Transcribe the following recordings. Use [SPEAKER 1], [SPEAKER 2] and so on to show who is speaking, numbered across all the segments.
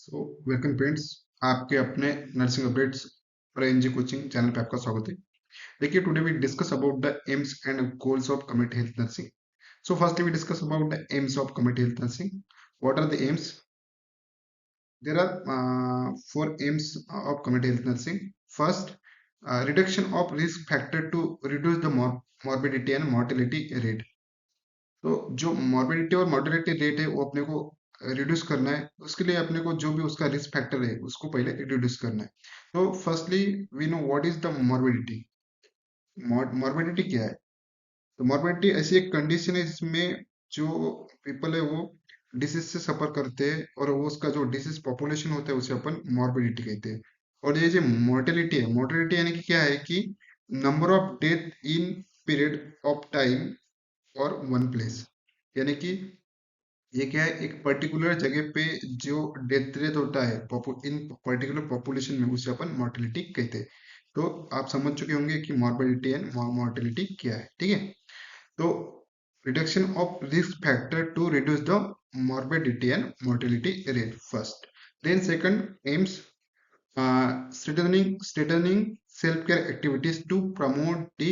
[SPEAKER 1] So welcome friends, आपके अपने nursing updates और एनजी कोचिंग चैनल पे आपका स्वागत है। देखिए, today we discuss about the aims and goals of community health nursing. So firstly we discuss about the aims of community health nursing. What are the aims? There are four aims of community health nursing. First, reduction of risk factor to reduce the morbidity and mortality rate. तो जो morbidity और mortality rate है वो अपने को reduce करना है. उसके लिए अपने को जो भी उसका रिस्क फैक्टर है उसको पहले रिड्यूस करना है. तो firstly we know what is the morbidity. Morbidity क्या है? तो मॉर्बिडिटी ऐसी एक कंडीशन है जिसमें जो पीपल है वो डिसीज से सफर करते हैं और वो उसका जो डिसीज पॉपुलेशन होता है उसे अपन मॉर्बिडिटी कहते हैं. और ये जो मोर्टेलिटी यानी कि क्या है कि number of death in period of time और वन प्लेस. यानी कि ये क्या है, एक पर्टिकुलर जगह पे जो डेथ रेट होता है इन पर्टिकुलर पॉपुलेशन में उसे अपन मोर्टेलिटी कहते हैं. तो आप समझ चुके होंगे कि मॉर्बिडिटी एंड मोर्टेलिटी क्या है. ठीक है. तो reduction of risk factor to reduce the morbidity and mortality rate first. Then second aims, strengthening self-care activities to promote the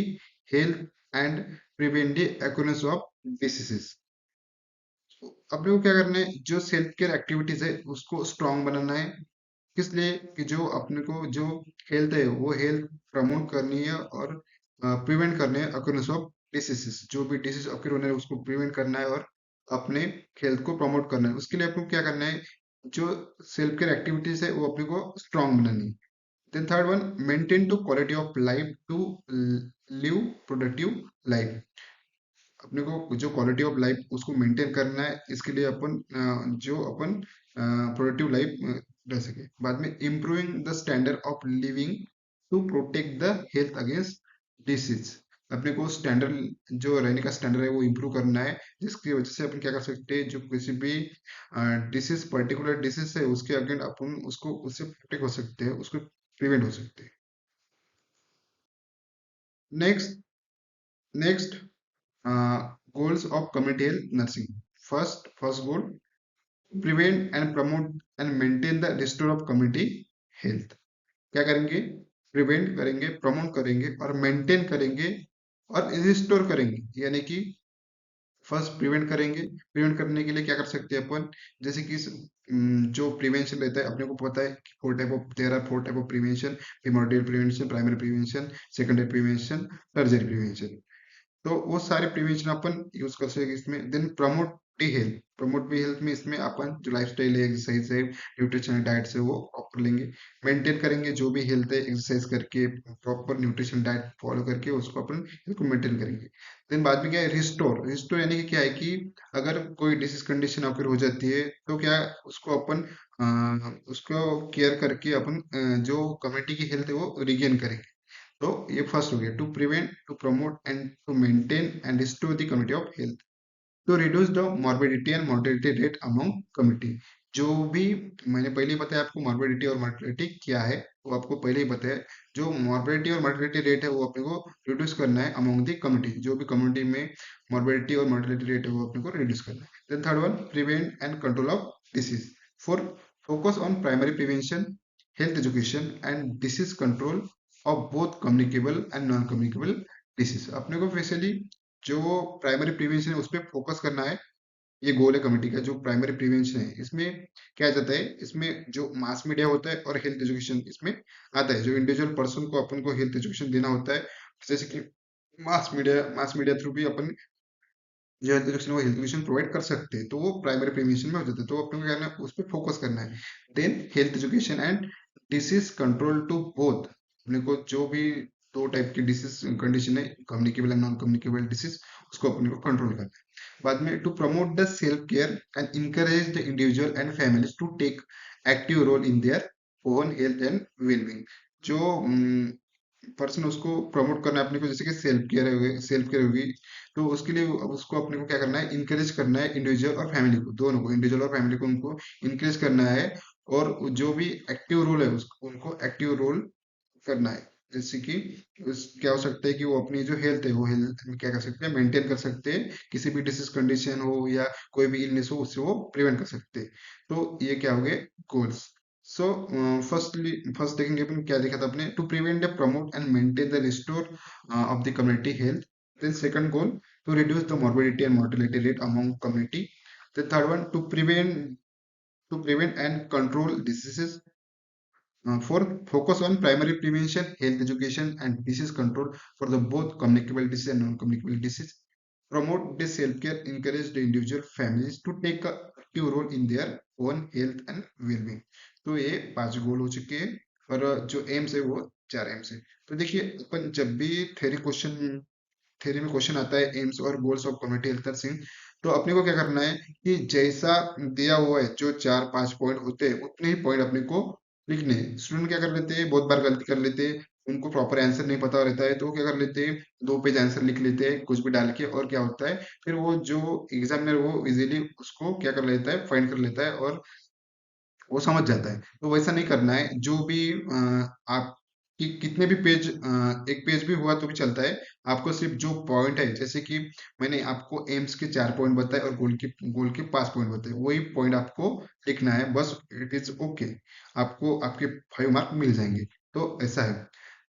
[SPEAKER 1] health and prevent the occurrence of diseases. अपने को क्या करना है, जो सेल्फ केयर एक्टिविटीज है उसको strong बनाना है. किस लिए? कि जो अपने को जो हेल्थ है वो हेल्थ प्रमोट करनी है और प्रिवेंट करने है अक्यूरेंस ऑफ डिसीजेस. जो भी डिसीज अक्यूर होने हैं उसको प्रिवेंट करना है और अपने हेल्थ को प्रमोट करना है. उसके लिए अपने को क्या करना है, जो सेल्फ केयर एक्टिविटीज है वो अपने को स्ट्रांग बनानी है. Then third one, maintain to quality of life to live productive life. अपने को जो क्वालिटी ऑफ लाइफ उसको मेंटेन करना है. इसके लिए अपन जो अपन प्रोडक्टिव लाइफ रह सके. बाद में improving the standard of living to protect the health against disease. अपने को स्टैंडर्ड जो रहने का स्टैंडर्ड है वो इम्प्रूव करना है, जिसकी वजह से अपन क्या कर सकते हैं, जो किसी भी डिसीज पर्टिकुलर डिसीज है उसके अगेंस्ट अपन उसको उससे प्रोटेक्ट हो सकते हैं, उसको प्रिवेंट हो सकते हैं. Next next goals of community health nursing. First goal, prevent and promote and maintain the restore of community health. क्या करेंगे? प्रिवेंट करेंगे, प्रमोट करेंगे और मेंटेन करेंगे और रिस्टोर करेंगे. यानी कि फर्स्ट प्रिवेंट करेंगे. प्रिवेंट करने के लिए क्या कर सकते हैं अपन, जैसे कि जो प्रिवेंशन रहता है अपने को पता है कि there are four type of prevention: primordial prevention, primary prevention, secondary prevention, tertiary prevention. तो वो सारे प्रिवेंशन अपन यूज कर सकेंगे इसमें. देन प्रमोट दी हेल्थ में इसमें अपन जो लाइफस्टाइल है, एक्सरसाइज है, न्यूट्रिशन डाइट से वो प्रॉपर लेंगे. मेंटेन करेंगे जो भी हेल्थ है, एक्सरसाइज करके प्रॉपर न्यूट्रिशन डाइट फॉलो करके उसको अपन हेल्थ को मेंटेन करेंगे. देन बाद में क्या है, रिस्टोर यानी कि क्या है कि अगर कोई डिसीज कंडीशन अगर हो जाती है तो क्या उसको अपन उसको केयर करके अपन जो कम्युनिटी की हेल्थ है वो रिगेन करेंगे. तो ये फर्स्ट हो गया, to prevent, to promote and to maintain and restore the community of health, to reduce the morbidity and mortality rate among community. जो भी मैंने पहले ही बताया आपको, मॉर्बिडिटी और मोर्टेलिटी क्या है वो आपको पहले ही बताया. जो मॉर्बिडिटी और मोर्टेलिटी रेट है वो अपने को रिड्यूस करना है अमंग द कम्युनिटी. जो भी कम्युनिटी में मॉर्बिडिटी और मोर्टेलिटी रेट है वो अपने को रिड्यूस करना है. Then third one, prevent and control of disease. For focus on primary prevention, health education and disease control of both communicable and non communicable disease. अपने को स्पेशली जो प्राइमरी प्रिवेंशन है उस पर फोकस करना है. ये गोल है कमेटी का. जो प्राइमरी प्रिवेंशन है इसमें क्या जाता है, इसमें जो मास मीडिया होता है और हेल्थ एजुकेशन इसमें आता है. जो इंडिविजुअल पर्सन को अपन को हेल्थ एजुकेशन देना होता है, जैसे कि मास मीडिया थ्रू भी अपन जो हेल्थ एजुकेशन वो हेल्थ एजुकेशन प्रोवाइड कर सकते हैं, तो वो प्राइमरी प्रिवेंशन में हो जाता है. तो अपने को क्या करना है, उस पर फोकस करना है. Then health education and disease control to both. अपने को जो भी दो टाइप की डिसीज कंडीशन है, communicable and non communicable disease, उसको अपने को कंट्रोल करना है. बाद में to promote the self care and encourage the individual and families to take active role in their own health and wellbeing. जो पर्सन उसको प्रमोट करना है अपने को, जैसे कि सेल्फ केयर होगी. तो उसके लिए उसको अपने को क्या करना है, इनकरेज करना है इंडिविजुअल और फैमिली को, दोनों को, इंडिविजुअल और फैमिली को उनको इनकरेज करना है. और जो भी एक्टिव रोल है उसको उनको एक्टिव रोल करना है. जैसे कि क्या हो सकता है कि वो अपनी जो हेल्थ है वो हेल्थ क्या कर सकते हैं, मेंटेन कर सकते हैं, किसी भी डिसीज कंडीशन हो या कोई भी इलनेस हो उससे वो प्रिवेंट कर सकते हैं। तो ये क्या हो गए गोल्स। सो फर्स्टली फर्स्ट देखेंगे अपन क्या देखा था अपने, to prevent promote and maintain the restore of the community health. Then second goal, to reduce the morbidity and mortality rate among community. The third one, to prevent and control diseases. Fourth, focus on primary prevention, health education, and disease control for the both communicable disease and non-communicable disease. Promote this self-care, encourage the individual families to take a active role in their own health and well-being. तो ये 5 गोल हो चुके हैं और जो AIIMS है वो 4 AIIMS है। तो देखिए अपन जब भी थ्योरी में क्वेश्चन आता है एम्स और goals of community health nursing, तो अपने को क्या करना है कि जैसा दिया हुआ है जो 4-5 पॉइंट होते हैं उतने ही पॉइंट अपने को लिखने हैं। स्टूडेंट क्या कर लेते हैं, बहुत बार गलती कर लेते हैं, उनको प्रॉपर आंसर नहीं पता रहता है तो वो क्या कर लेते हैं, 2 पेज आंसर लिख लेते हैं कुछ भी डाल के, और क्या होता है फिर वो जो एग्जामिनर वो इजीली उसको क्या कर लेता है, फाइंड कर लेता है और वो समझ जाता है। तो वैसा नहीं करना है, जो भी आप कितने भी पेज, एक पेज भी हुआ तो भी चलता है, आपको सिर्फ जो पॉइंट है, जैसे कि मैंने आपको एम्स के 4 पॉइंट बताए और गोल के 5 पॉइंट बताए, वही पॉइंट आपको लिखना है बस, इट इज ओके। आपको आपके 5 मार्क मिल जाएंगे। तो ऐसा है।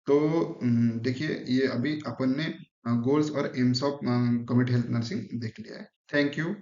[SPEAKER 1] तो देखिए ये अभी अपन ने गोल्स और AIIMS of community health nursing देख लिया है। Thank you.